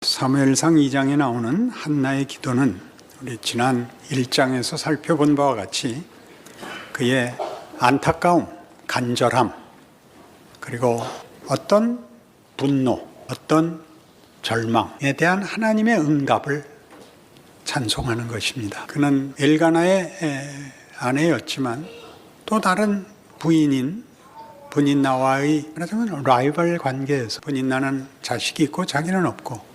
사무엘상 2장에 나오는 한나의 기도는 우리 지난 1장에서 살펴본 바와 같이 그의 안타까움, 간절함, 그리고 어떤 분노, 어떤 절망에 대한 하나님의 응답을 찬송하는 것입니다. 그는 엘가나의 아내였지만 또 다른 부인인 분인나와의 말하자면 라이벌 관계에서 분인나는 자식이 있고 자기는 없고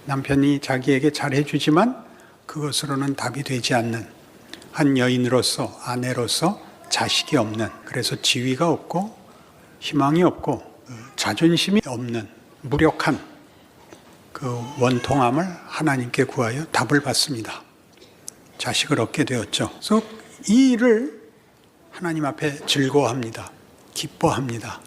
남편이 자기에게 잘해주지만 그것으로는 답이 되지 않는 한 여인으로서, 아내로서 자식이 없는, 그래서 지위가 없고 희망이 없고 자존심이 없는 무력한 그 원통함을 하나님께 구하여 답을 받습니다. 자식을 얻게 되었죠. 그래서 이 일을 하나님 앞에 즐거워합니다. 기뻐합니다.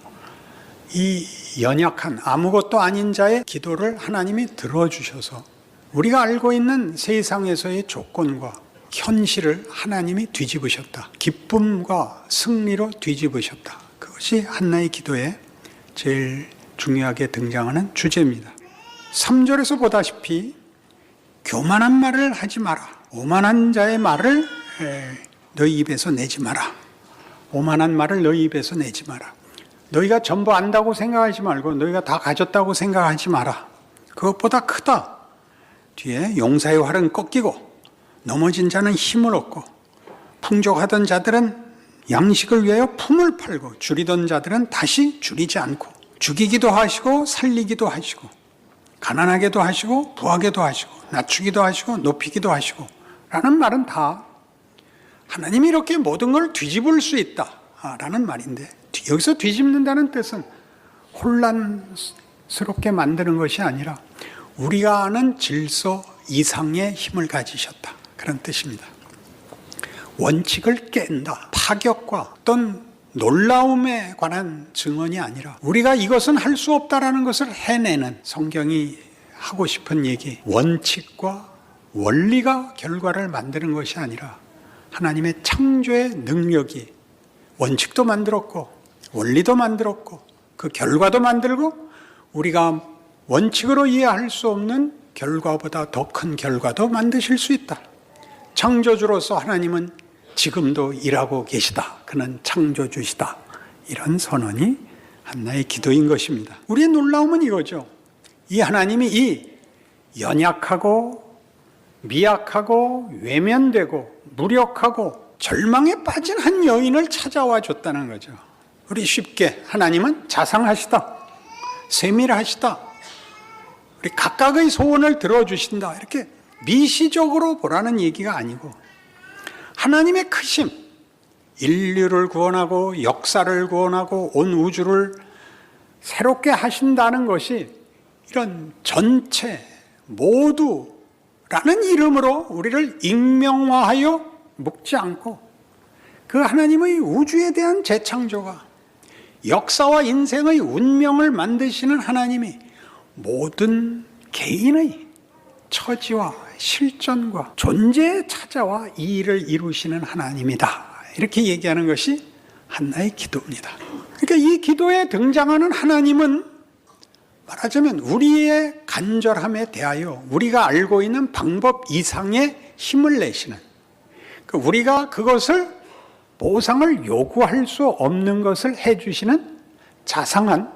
이 연약한 아무것도 아닌 자의 기도를 하나님이 들어주셔서 우리가 알고 있는 세상에서의 조건과 현실을 하나님이 뒤집으셨다. 기쁨과 승리로 뒤집으셨다. 그것이 한나의 기도에 제일 중요하게 등장하는 주제입니다. 3절에서 보다시피 교만한 말을 하지 마라. 오만한 자의 말을 너희 입에서 내지 마라. 오만한 말을 너희 입에서 내지 마라. 너희가 전부 안다고 생각하지 말고 너희가 다 가졌다고 생각하지 마라. 그것보다 크다. 뒤에 용사의 활은 꺾이고 넘어진 자는 힘을 얻고 풍족하던 자들은 양식을 위하여 품을 팔고 줄이던 자들은 다시 줄이지 않고 죽이기도 하시고 살리기도 하시고 가난하게도 하시고 부하게도 하시고 낮추기도 하시고 높이기도 하시고 라는 말은 다 하나님이 이렇게 모든 걸 뒤집을 수 있다라는 말인데, 여기서 뒤집는다는 뜻은 혼란스럽게 만드는 것이 아니라 우리가 아는 질서 이상의 힘을 가지셨다, 그런 뜻입니다. 원칙을 깬다, 파격과 어떤 놀라움에 관한 증언이 아니라 우리가 이것은 할 수 없다라는 것을 해내는, 성경이 하고 싶은 얘기, 원칙과 원리가 결과를 만드는 것이 아니라 하나님의 창조의 능력이 원칙도 만들었고 원리도 만들었고 그 결과도 만들고 우리가 원칙으로 이해할 수 없는 결과보다 더 큰 결과도 만드실 수 있다. 창조주로서 하나님은 지금도 일하고 계시다. 그는 창조주시다. 이런 선언이 한나의 기도인 것입니다. 우리의 놀라움은 이거죠. 이 하나님이 이 연약하고 미약하고 외면되고 무력하고 절망에 빠진 한 여인을 찾아와 줬다는 거죠. 우리 쉽게 하나님은 자상하시다, 세밀하시다, 우리 각각의 소원을 들어주신다, 이렇게 미시적으로 보라는 얘기가 아니고 하나님의 크심, 인류를 구원하고 역사를 구원하고 온 우주를 새롭게 하신다는 것이 이런 전체 모두라는 이름으로 우리를 익명화하여 묶지 않고 그 하나님의 우주에 대한 재창조가, 역사와 인생의 운명을 만드시는 하나님이 모든 개인의 처지와 실존과 존재에 찾아와 이 일을 이루시는 하나님이다, 이렇게 얘기하는 것이 한나의 기도입니다. 그러니까 이 기도에 등장하는 하나님은 말하자면 우리의 간절함에 대하여 우리가 알고 있는 방법 이상의 힘을 내시는, 우리가 그것을 보상을 요구할 수 없는 것을 해주시는 자상한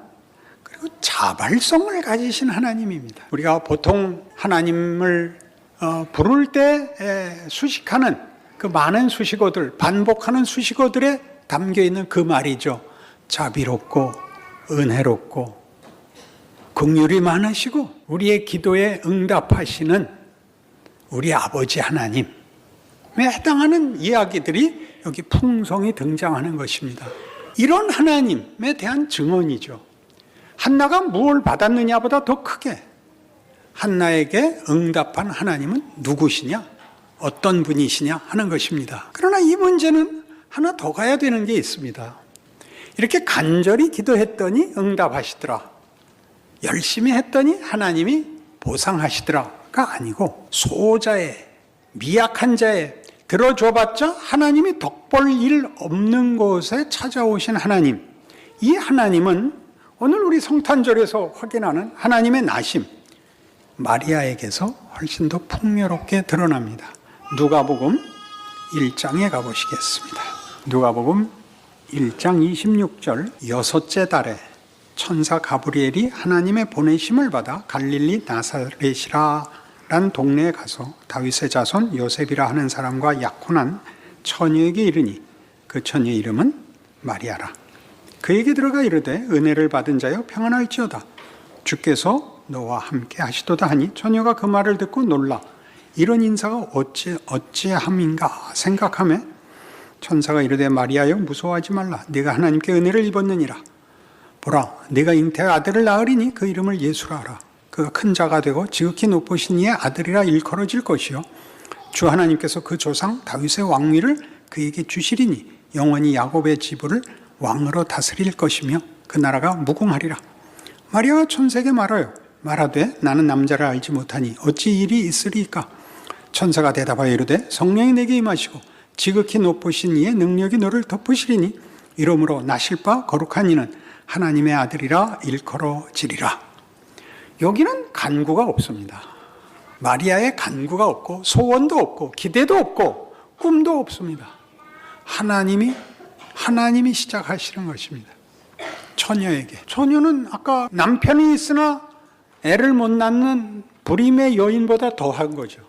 그리고 자발성을 가지신 하나님입니다. 우리가 보통 하나님을 부를 때 수식하는 그 많은 수식어들, 반복하는 수식어들에 담겨있는 그 말이죠. 자비롭고 은혜롭고 긍휼이 많으시고 우리의 기도에 응답하시는 우리 아버지 하나님에 해당하는 이야기들이 여기 풍성히 등장하는 것입니다. 이런 하나님에 대한 증언이죠. 한나가 무엇을 받았느냐보다 더 크게 한나에게 응답한 하나님은 누구시냐, 어떤 분이시냐 하는 것입니다. 그러나 이 문제는 하나 더 가야 되는 게 있습니다. 이렇게 간절히 기도했더니 응답하시더라, 열심히 했더니 하나님이 보상하시더라가 아니고 소자의, 미약한 자의, 들어줘봤자 하나님이 덕볼 일 없는 곳에 찾아오신 하나님, 이 하나님은 오늘 우리 성탄절에서 확인하는 하나님의 나심, 마리아에게서 훨씬 더 풍요롭게 드러납니다. 누가복음 1장에 가보시겠습니다. 누가복음 1장 26절, 여섯째 달에 천사 가브리엘이 하나님의 보내심을 받아 갈릴리 나사렛이라 란 동네에 가서 다윗의 자손 요셉이라 하는 사람과 약혼한 처녀에게 이르니 그 처녀의 이름은 마리아라. 그에게 들어가 이르되 은혜를 받은 자여 평안할지어다. 주께서 너와 함께 하시도다 하니 처녀가 그 말을 듣고 놀라 이런 인사가 어찌함인가 생각하며 천사가 이르되 마리아여 무서워하지 말라. 네가 하나님께 은혜를 입었느니라. 보라 네가 잉태의 아들을 낳으리니 그 이름을 예수라 하라. 그가 큰 자가 되고 지극히 높으신 이의 아들이라 일컬어질 것이요 주 하나님께서 그 조상 다윗의 왕위를 그에게 주시리니 영원히 야곱의 지부를 왕으로 다스릴 것이며 그 나라가 무궁하리라. 마리아가 천사에게 말하되 나는 남자를 알지 못하니 어찌 일이 있으리까. 천사가 대답하여 이르되 성령이 내게 임하시고 지극히 높으신 이의 능력이 너를 덮으시리니 이러므로 나실 바 거룩한 이는 하나님의 아들이라 일컬어지리라. 여기는 간구가 없습니다. 마리아의 간구가 없고 소원도 없고 기대도 없고 꿈도 없습니다. 하나님이 시작하시는 것입니다. 처녀에게. 처녀는 아까 남편이 있으나 애를 못 낳는 불임의 여인보다 더한 거죠.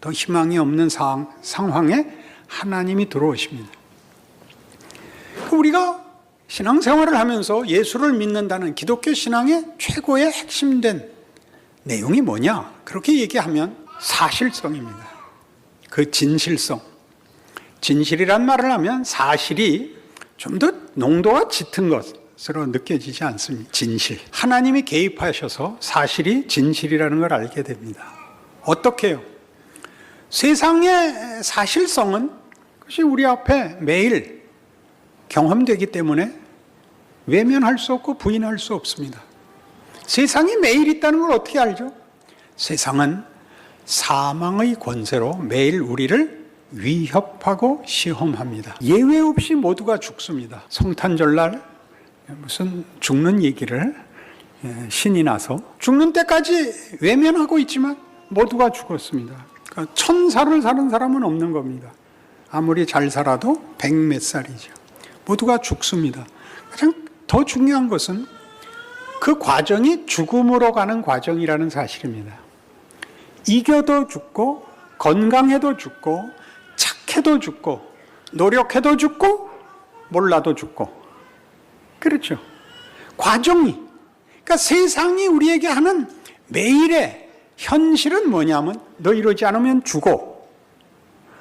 더 희망이 없는 상황에 하나님이 들어오십니다. 우리가 신앙생활을 하면서 예수를 믿는다는 기독교 신앙의 최고의 핵심된 내용이 뭐냐? 그렇게 얘기하면 사실성입니다. 그 진실성. 진실이란 말을 하면 사실이 좀 더 농도가 짙은 것으로 느껴지지 않습니다. 진실. 하나님이 개입하셔서 사실이 진실이라는 걸 알게 됩니다. 어떻게 해요? 세상의 사실성은 그것이 우리 앞에 매일 경험되기 때문에 외면할 수 없고 부인할 수 없습니다. 세상이 매일 있다는 걸 어떻게 알죠? 세상은 사망의 권세로 매일 우리를 위협하고 시험합니다. 예외 없이 모두가 죽습니다. 성탄절날 무슨 죽는 얘기를 신이 나서 죽는 때까지 외면하고 있지만 모두가 죽었습니다. 그러니까 1000살을 사는 사람은 없는 겁니다. 아무리 잘 살아도 100 몇 살이죠. 모두가 죽습니다. 가장 더 중요한 것은 그 과정이 죽음으로 가는 과정이라는 사실입니다. 이겨도 죽고 건강해도 죽고 착해도 죽고 노력해도 죽고 몰라도 죽고 그렇죠. 과정이. 그러니까 세상이 우리에게 하는 매일의 현실은 뭐냐면 너 이러지 않으면 죽어.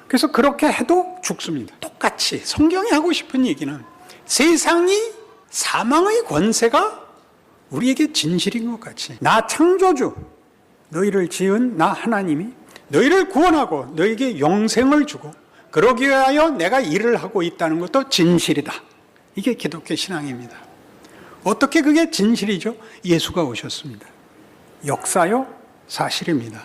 그래서 그렇게 해도 죽습니다. 똑같이 성경이 하고 싶은 얘기는 세상이 사망의 권세가 우리에게 진실인 것 같이 나 창조주 너희를 지은 나 하나님이 너희를 구원하고 너희에게 영생을 주고 그러기 위하여 내가 일을 하고 있다는 것도 진실이다. 이게 기독교 신앙입니다. 어떻게 그게 진실이죠? 예수가 오셨습니다. 역사요? 사실입니다.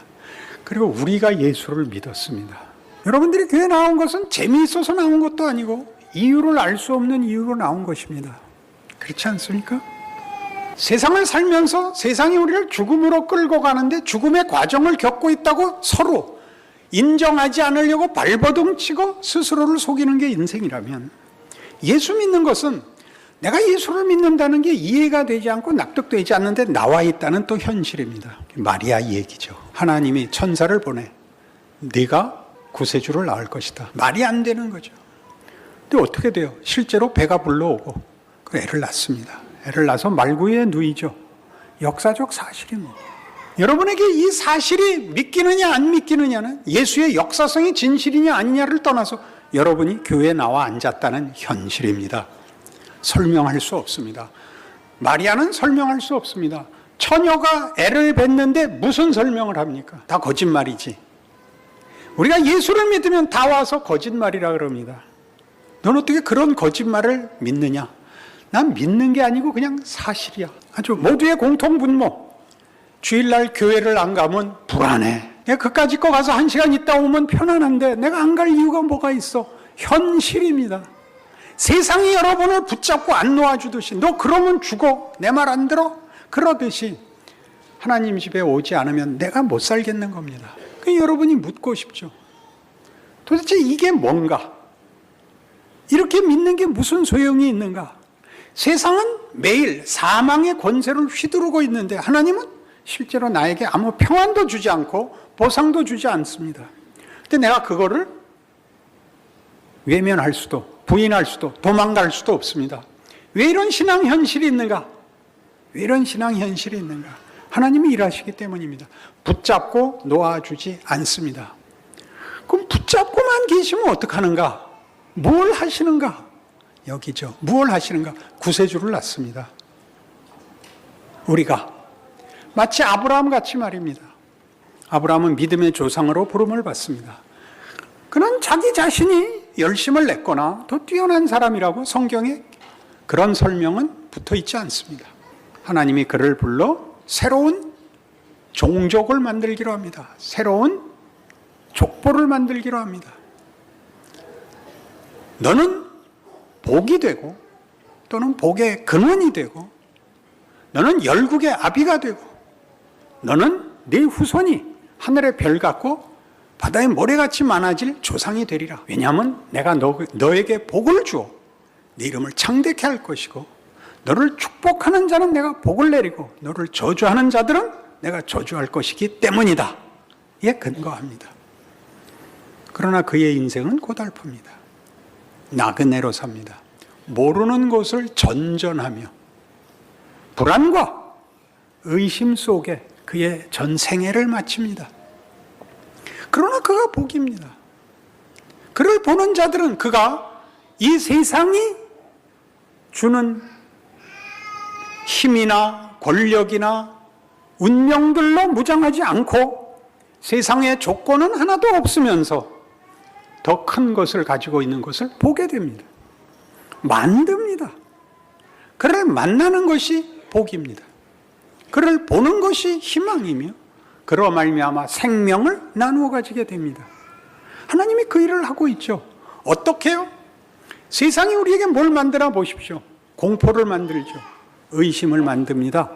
그리고 우리가 예수를 믿었습니다. 여러분들이 교회 나온 것은 재미있어서 나온 것도 아니고 이유를 알 수 없는 이유로 나온 것입니다. 그렇지 않습니까? 세상을 살면서 세상이 우리를 죽음으로 끌고 가는데 죽음의 과정을 겪고 있다고 서로 인정하지 않으려고 발버둥치고 스스로를 속이는 게 인생이라면 예수 믿는 것은 내가 예수를 믿는다는 게 이해가 되지 않고 납득되지 않는데 나와 있다는 또 현실입니다. 마리아 얘기죠. 하나님이 천사를 보내 네가 구세주를 낳을 것이다. 말이 안 되는 거죠. 근데 어떻게 돼요? 실제로 배가 불러오고 그 애를 낳습니다. 애를 낳아서 말구유에 누이죠. 역사적 사실입니다. 여러분에게 이 사실이 믿기느냐 안 믿기느냐는 예수의 역사성이 진실이냐 아니냐를 떠나서 여러분이 교회에 나와 앉았다는 현실입니다. 설명할 수 없습니다. 마리아는 설명할 수 없습니다. 처녀가 애를 낳는데 무슨 설명을 합니까? 다 거짓말이지. 우리가 예수를 믿으면 다 와서 거짓말이라 그럽니다. 넌 어떻게 그런 거짓말을 믿느냐? 난 믿는 게 아니고 그냥 사실이야. 아주 모두의 공통분모. 주일날 교회를 안 가면 불안해. 내가 그까짓 거 가서 1시간 있다 오면 편안한데 내가 안 갈 이유가 뭐가 있어? 현실입니다. 세상이 여러분을 붙잡고 안 놓아주듯이 너 그러면 죽어. 내 말 안 들어? 그러듯이 하나님 집에 오지 않으면 내가 못 살겠는 겁니다. 여러분이 묻고 싶죠. 도대체 이게 뭔가? 이렇게 믿는 게 무슨 소용이 있는가? 세상은 매일 사망의 권세를 휘두르고 있는데 하나님은 실제로 나에게 아무 평안도 주지 않고 보상도 주지 않습니다. 근데 내가 그거를 외면할 수도 부인할 수도 도망갈 수도 없습니다. 왜 이런 신앙 현실이 있는가? 왜 이런 신앙 현실이 있는가? 하나님이 일하시기 때문입니다. 붙잡고 놓아주지 않습니다. 그럼 붙잡고만 계시면 어떡하는가? 뭘 하시는가? 여기죠. 뭘 하시는가? 구세주를 낳습니다. 우리가 마치 아브라함 같이 말입니다. 아브라함은 믿음의 조상으로 부름을 받습니다. 그는 자기 자신이 열심을 냈거나 더 뛰어난 사람이라고 성경에 그런 설명은 붙어 있지 않습니다. 하나님이 그를 불러 새로운 종족을 만들기로 합니다. 새로운 족보를 만들기로 합니다. 너는 복이 되고 또는 복의 근원이 되고 너는 열국의 아비가 되고 너는 네 후손이 하늘의 별 같고 바다의 모래같이 많아질 조상이 되리라. 왜냐하면 내가 너에게 복을 주어 네 이름을 창대케 할 것이고 너를 축복하는 자는 내가 복을 내리고 너를 저주하는 자들은 내가 저주할 것이기 때문이다. 이에 근거합니다. 그러나 그의 인생은 고달픕니다. 나그네로 삽니다. 모르는 곳을 전전하며 불안과 의심 속에 그의 전 생애를 마칩니다. 그러나 그가 복입니다. 그를 보는 자들은 그가 이 세상이 주는 힘이나 권력이나 운명들로 무장하지 않고 세상의 조건은 하나도 없으면서 더 큰 것을 가지고 있는 것을 보게 됩니다. 만듭니다. 그를 만나는 것이 복입니다. 그를 보는 것이 희망이며 그로 말미암아 생명을 나누어 가지게 됩니다. 하나님이 그 일을 하고 있죠. 어떻게 해요? 세상이 우리에게 뭘 만드나 보십시오. 공포를 만들죠. 의심을 만듭니다.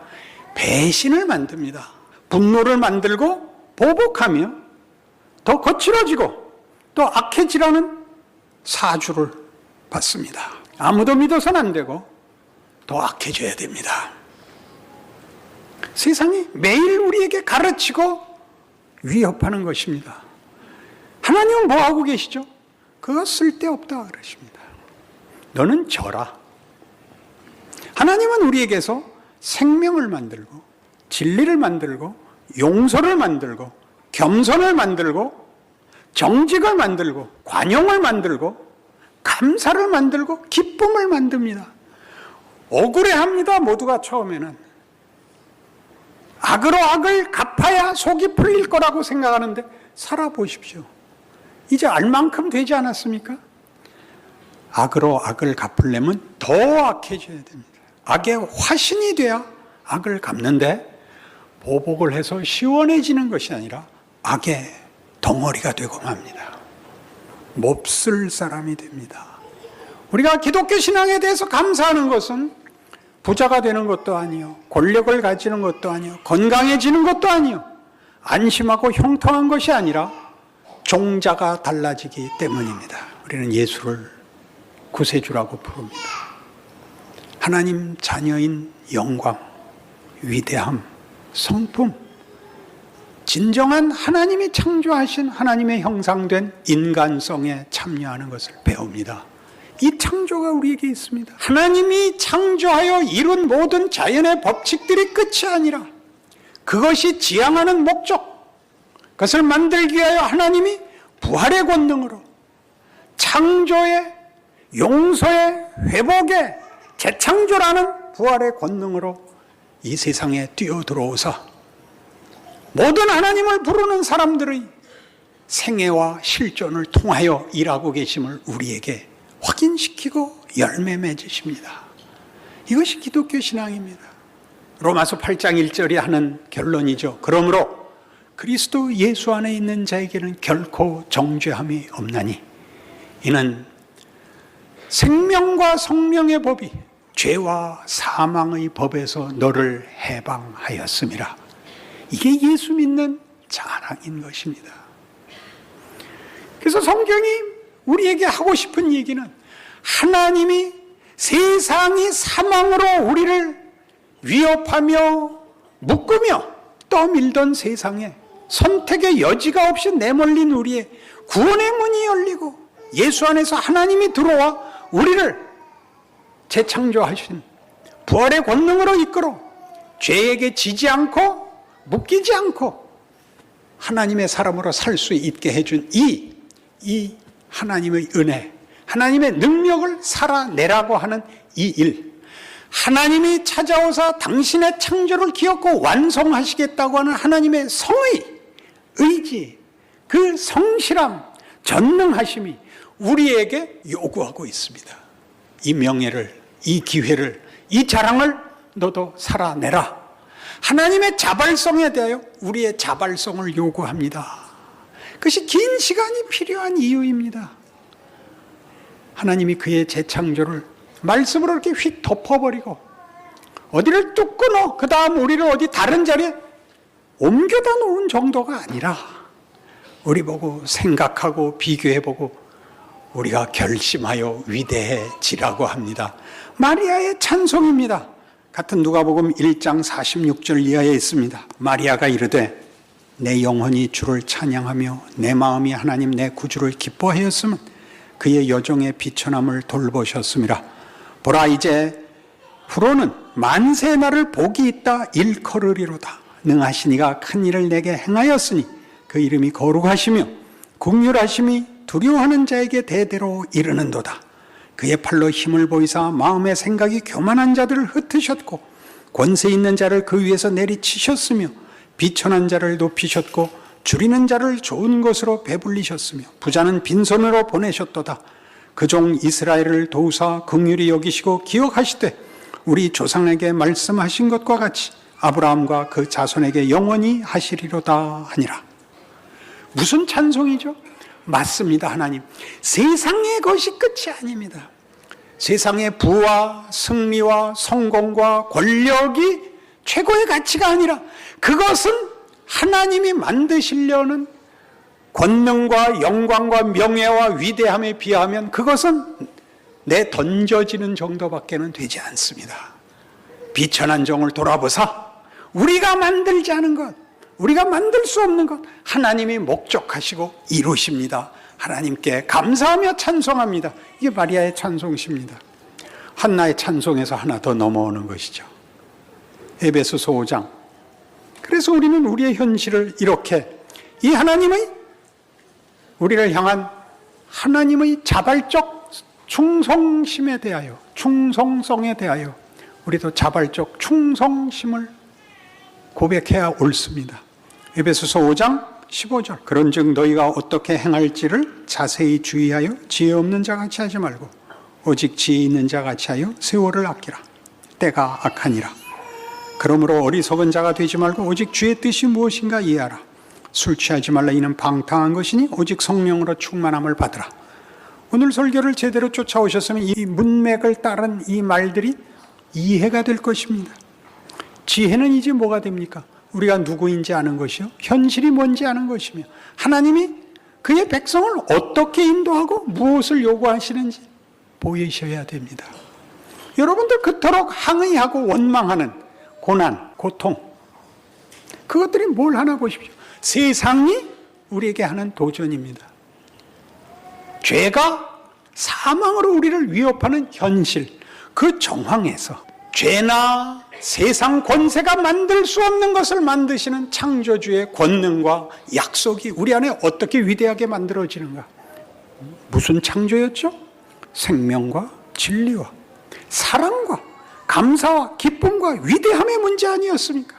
배신을 만듭니다. 분노를 만들고 보복하며 더 거칠어지고 또 악해지라는 사주를 받습니다. 아무도 믿어서는 안 되고 더 악해져야 됩니다. 세상이 매일 우리에게 가르치고 위협하는 것입니다. 하나님은 뭐 하고 계시죠? 그거 쓸데없다 그러십니다. 너는 져라. 하나님은 우리에게서 생명을 만들고 진리를 만들고 용서를 만들고 겸손을 만들고 정직을 만들고 관용을 만들고 감사를 만들고 기쁨을 만듭니다. 억울해합니다. 모두가 처음에는 악으로 악을 갚아야 속이 풀릴 거라고 생각하는데 살아보십시오. 이제 알 만큼 되지 않았습니까? 악으로 악을 갚으려면 더 악해져야 됩니다. 악의 화신이 돼야 악을 갚는데 보복을 해서 시원해지는 것이 아니라 악의 덩어리가 되고 맙니다. 몹쓸 사람이 됩니다. 우리가 기독교 신앙에 대해서 감사하는 것은 부자가 되는 것도 아니요, 권력을 가지는 것도 아니요, 건강해지는 것도 아니요, 안심하고 형통한 것이 아니라 종자가 달라지기 때문입니다. 우리는 예수를 구세주라고 부릅니다. 하나님 자녀인 영광, 위대함, 성품, 진정한 하나님이 창조하신 하나님의 형상된 인간성에 참여하는 것을 배웁니다. 이 창조가 우리에게 있습니다. 하나님이 창조하여 이룬 모든 자연의 법칙들이 끝이 아니라 그것이 지향하는 목적, 그것을 만들기 위하여 하나님이 부활의 권능으로 창조의, 용서의, 회복의, 재창조라는 부활의 권능으로 이 세상에 뛰어들어오사 모든 하나님을 부르는 사람들의 생애와 실존을 통하여 일하고 계심을 우리에게 확인시키고 열매 맺으십니다. 이것이 기독교 신앙입니다. 로마서 8장 1절이 하는 결론이죠. 그러므로 그리스도 예수 안에 있는 자에게는 결코 정죄함이 없나니 이는 생명과 성령의 법이 죄와 사망의 법에서 너를 해방하였음이라. 이게 예수 믿는 자랑인 것입니다. 그래서 성경이 우리에게 하고 싶은 얘기는 하나님이 세상이 사망으로 우리를 위협하며 묶으며 떠밀던 세상에 선택의 여지가 없이 내몰린 우리의 구원의 문이 열리고 예수 안에서 하나님이 들어와 우리를 재창조하신 부활의 권능으로 이끌어 죄에게 지지 않고 묶이지 않고 하나님의 사람으로 살 수 있게 해준 이 하나님의 은혜, 하나님의 능력을 살아내라고 하는 이 일, 하나님이 찾아오사 당신의 창조를 기억고 완성하시겠다고 하는 하나님의 성의, 의지, 그 성실함, 전능하심이 우리에게 요구하고 있습니다. 이 명예를, 이 기회를, 이 자랑을 너도 살아내라. 하나님의 자발성에 대하여 우리의 자발성을 요구합니다. 그것이 긴 시간이 필요한 이유입니다. 하나님이 그의 재창조를 말씀으로 이렇게 휙 덮어버리고 어디를 뚝 끊어 그 다음 우리를 어디 다른 자리에 옮겨다 놓은 정도가 아니라 우리 보고 생각하고 비교해보고 우리가 결심하여 위대해지라고 합니다. 마리아의 찬송입니다. 같은 누가복음 1장 46절 이하에 있습니다. 마리아가 이르되 내 영혼이 주를 찬양하며 내 마음이 하나님 내 구주를 기뻐하였으면 그의 여종의 비천함을 돌보셨음이라. 보라 이제 후로는 만세 나를 복이 있다 일컬으리로다. 능하신 이가 큰 일을 내게 행하였으니 그 이름이 거룩하시며 긍휼하심이 두려워하는 자에게 대대로 이르는도다. 그의 팔로 힘을 보이사 마음의 생각이 교만한 자들을 흩으셨고 권세 있는 자를 그 위에서 내리치셨으며 비천한 자를 높이셨고 줄이는 자를 좋은 것으로 배불리셨으며 부자는 빈손으로 보내셨도다. 그 종 이스라엘을 도우사 긍휼히 여기시고 기억하시되 우리 조상에게 말씀하신 것과 같이 아브라함과 그 자손에게 영원히 하시리로다 하니라. 무슨 찬송이죠? 맞습니다. 하나님 세상의 것이 끝이 아닙니다. 세상의 부와 승리와 성공과 권력이 최고의 가치가 아니라 그것은 하나님이 만드시려는 권능과 영광과 명예와 위대함에 비하면 그것은 내 던져지는 정도밖에는 되지 않습니다. 비천한 종을 돌아보사 우리가 만들지 않은 것, 우리가 만들 수 없는 것 하나님이 목적하시고 이루십니다. 하나님께 감사하며 찬송합니다. 이게 마리아의 찬송시입니다. 한나의 찬송에서 하나 더 넘어오는 것이죠. 에베소서 5장. 그래서 우리는 우리의 현실을 이렇게 이 하나님의 우리를 향한 하나님의 자발적 충성심에 대하여 충성성에 대하여 우리도 자발적 충성심을 고백해야 옳습니다. 에베소서 5장 15절 그런즉 너희가 어떻게 행할지를 자세히 주의하여 지혜 없는 자같이 하지 말고 오직 지혜 있는 자같이 하여 세월을 아끼라. 때가 악하니라. 그러므로 어리석은 자가 되지 말고 오직 주의 뜻이 무엇인가 이해하라. 술 취하지 말라. 이는 방탕한 것이니 오직 성령으로 충만함을 받으라. 오늘 설교를 제대로 쫓아오셨으면 이 문맥을 따른 이 말들이 이해가 될 것입니다. 지혜는 이제 뭐가 됩니까? 우리가 누구인지 아는 것이요, 현실이 뭔지 아는 것이며 하나님이 그의 백성을 어떻게 인도하고 무엇을 요구하시는지 보이셔야 됩니다. 여러분들 그토록 항의하고 원망하는 고난, 고통, 그것들이 뭘 하나 보십시오. 세상이 우리에게 하는 도전입니다. 죄가 사망으로 우리를 위협하는 현실, 그 정황에서 죄나 세상 권세가 만들 수 없는 것을 만드시는 창조주의 권능과 약속이 우리 안에 어떻게 위대하게 만들어지는가? 무슨 창조였죠? 생명과 진리와 사랑과 감사와 기쁨과 위대함의 문제 아니었습니까?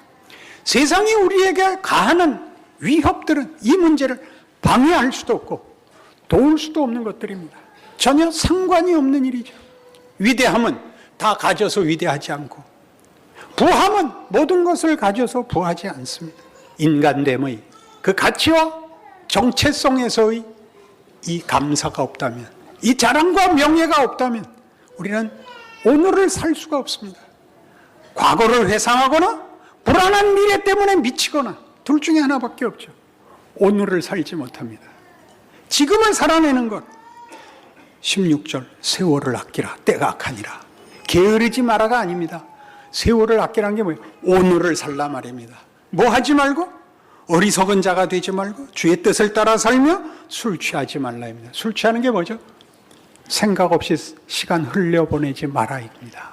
세상이 우리에게 가하는 위협들은 이 문제를 방해할 수도 없고 도울 수도 없는 것들입니다. 전혀 상관이 없는 일이죠. 위대함은 다 가져서 위대하지 않고 부함은 모든 것을 가져서 부하지 않습니다. 인간됨의 그 가치와 정체성에서의 이 감사가 없다면, 이 자랑과 명예가 없다면 우리는 오늘을 살 수가 없습니다. 과거를 회상하거나 불안한 미래 때문에 미치거나 둘 중에 하나밖에 없죠. 오늘을 살지 못합니다. 지금을 살아내는 것. 16절 세월을 아끼라 때가 악하니라. 게으르지 마라가 아닙니다. 세월을 아끼라는 게 뭐예요? 오늘을 살라 말입니다. 뭐 하지 말고? 어리석은 자가 되지 말고 주의 뜻을 따라 살며 술 취하지 말라입니다. 술 취하는 게 뭐죠? 생각 없이 시간 흘려보내지 마라입니다.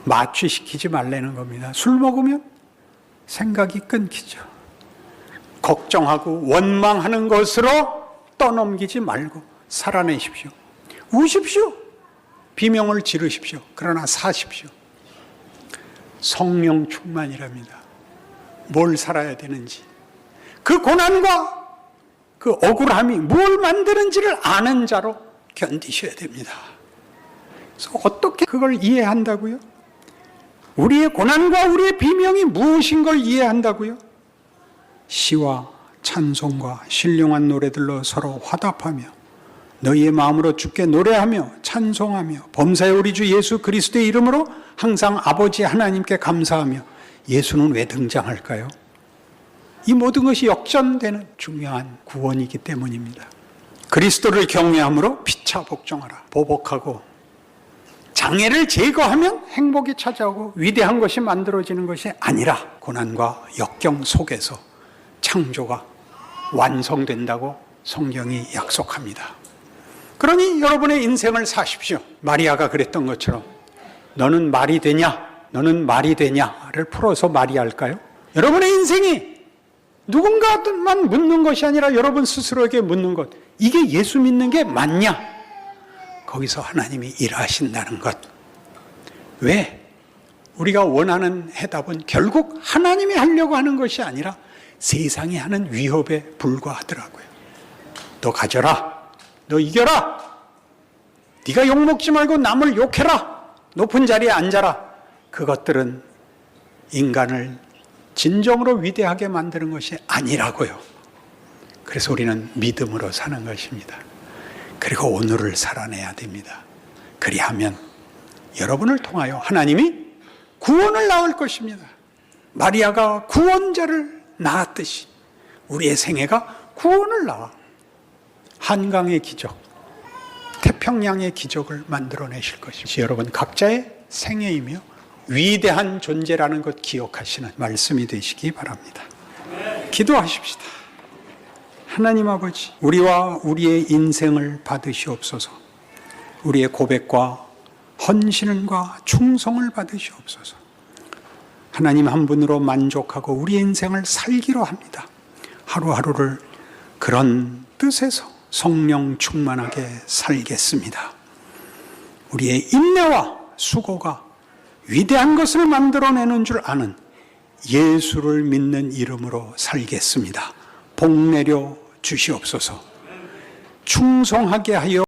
마취시키지 말라는 겁니다. 술 먹으면 생각이 끊기죠. 걱정하고 원망하는 것으로 떠넘기지 말고 살아내십시오. 우십시오. 비명을 지르십시오. 그러나 사십시오. 성령 충만이랍니다. 뭘 살아야 되는지, 그 고난과 그 억울함이 뭘 만드는지를 아는 자로 견디셔야 됩니다. 그래서 어떻게 그걸 이해한다고요? 우리의 고난과 우리의 비명이 무엇인 걸 이해한다고요? 시와 찬송과 신령한 노래들로 서로 화답하며 너희의 마음으로 주께 노래하며 찬송하며 범사의 우리 주 예수 그리스도의 이름으로 항상 아버지 하나님께 감사하며. 예수는 왜 등장할까요? 이 모든 것이 역전되는 중요한 구원이기 때문입니다. 그리스도를 경외함으로 피차 복종하라. 보복하고 장애를 제거하면 행복이 찾아오고 위대한 것이 만들어지는 것이 아니라 고난과 역경 속에서 창조가 완성된다고 성경이 약속합니다. 그러니 여러분의 인생을 사십시오. 마리아가 그랬던 것처럼 너는 말이 되냐? 너는 말이 되냐를 풀어서 말이 할까요? 여러분의 인생이 누군가만 묻는 것이 아니라 여러분 스스로에게 묻는 것. 이게 예수 믿는 게 맞냐? 거기서 하나님이 일하신다는 것. 왜? 우리가 원하는 해답은 결국 하나님이 하려고 하는 것이 아니라 세상이 하는 위협에 불과하더라고요. 너 가져라. 너 이겨라. 네가 욕먹지 말고 남을 욕해라. 높은 자리에 앉아라. 그것들은 인간을 진정으로 위대하게 만드는 것이 아니라고요. 그래서 우리는 믿음으로 사는 것입니다. 그리고 오늘을 살아내야 됩니다. 그리하면 여러분을 통하여 하나님이 구원을 낳을 것입니다. 마리아가 구원자를 낳았듯이 우리의 생애가 구원을 낳아 한강의 기적, 태평양의 기적을 만들어내실 것입니다. 여러분 각자의 생애이며 위대한 존재라는 것 기억하시는 말씀이 되시기 바랍니다. 기도하십시다. 하나님 아버지, 우리와 우리의 인생을 받으시옵소서. 우리의 고백과 헌신과 충성을 받으시옵소서. 하나님 한 분으로 만족하고 우리의 인생을 살기로 합니다. 하루하루를 그런 뜻에서 성령 충만하게 살겠습니다. 우리의 인내와 수고가 위대한 것을 만들어내는 줄 아는 예수를 믿는 이름으로 살겠습니다. 복 내려 주시옵소서. 충성하게 하여